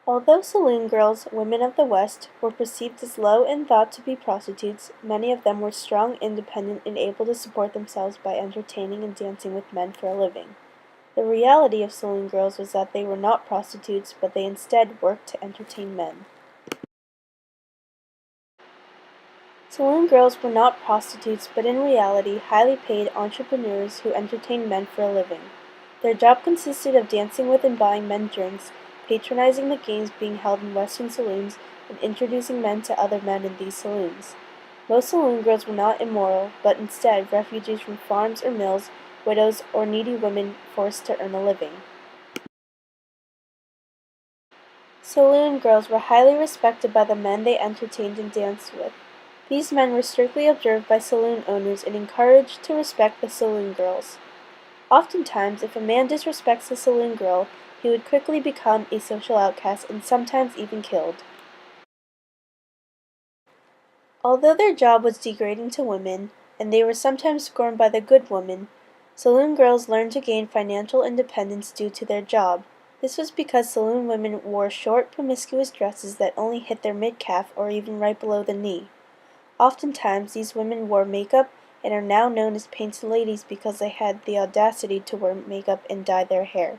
Although saloon girls, women of the West, were perceived as low and thought to be prostitutes, many of them were strong, independent, and able to support themselves by entertaining and dancing with men for a living. The reality of saloon girls was that they were not prostitutes, but they instead worked to entertain men. Saloon girls were not prostitutes, but in reality, highly paid entrepreneurs who entertained men for a living. Their job consisted of dancing with and buying men drinks, patronizing the games being held in Western saloons, and introducing men to other men in these saloons. Most saloon girls were not immoral, but instead refugees from farms or mills, widows, or needy women forced to earn a living. Saloon girls were highly respected by the men they entertained and danced with. These men were strictly observed by saloon owners and encouraged to respect the saloon girls. Oftentimes, if a man disrespects a saloon girl, he would quickly become a social outcast and sometimes even killed. Although their job was degrading to women, and they were sometimes scorned by the good women, saloon girls learned to gain financial independence due to their job. This was because saloon women wore short, promiscuous dresses that only hit their mid-calf or even right below the knee. Oftentimes, these women wore makeup and are now known as painted ladies because they had the audacity to wear makeup and dye their hair.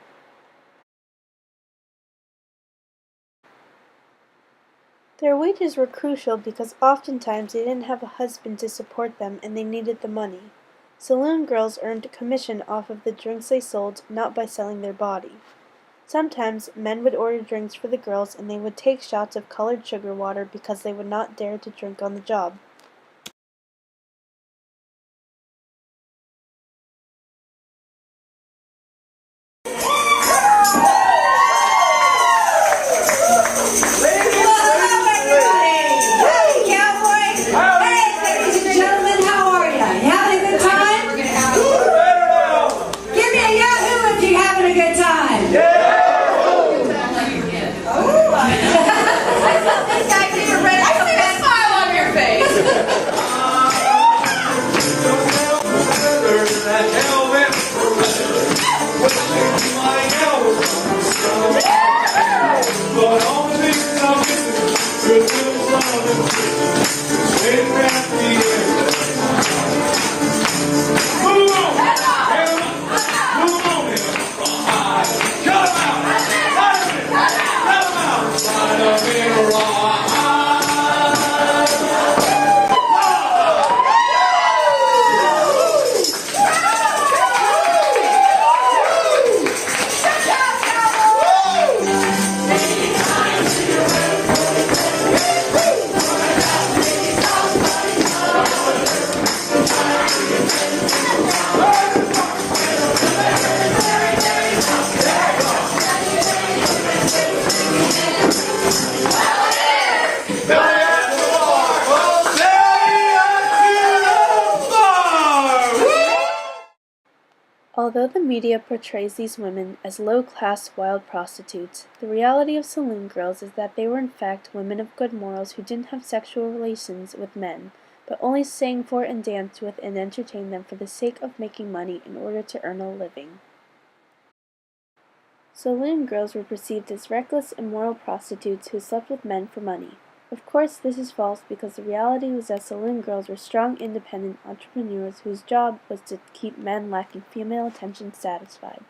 Their wages were crucial because oftentimes they didn't have a husband to support them and they needed the money. Saloon girls earned commission off of the drinks they sold, not by selling their body. Sometimes men would order drinks for the girls and they would take shots of colored sugar water because they would not dare to drink on the job. Although the media portrays these women as low-class wild prostitutes, the reality of saloon girls is that they were in fact women of good morals who didn't have sexual relations with men, but only sang for and danced with and entertained them for the sake of making money in order to earn a living. Saloon girls were perceived as reckless, immoral prostitutes who slept with men for money. Of course, this is false because the reality was that saloon girls were strong, independent entrepreneurs whose job was to keep men lacking female attention satisfied.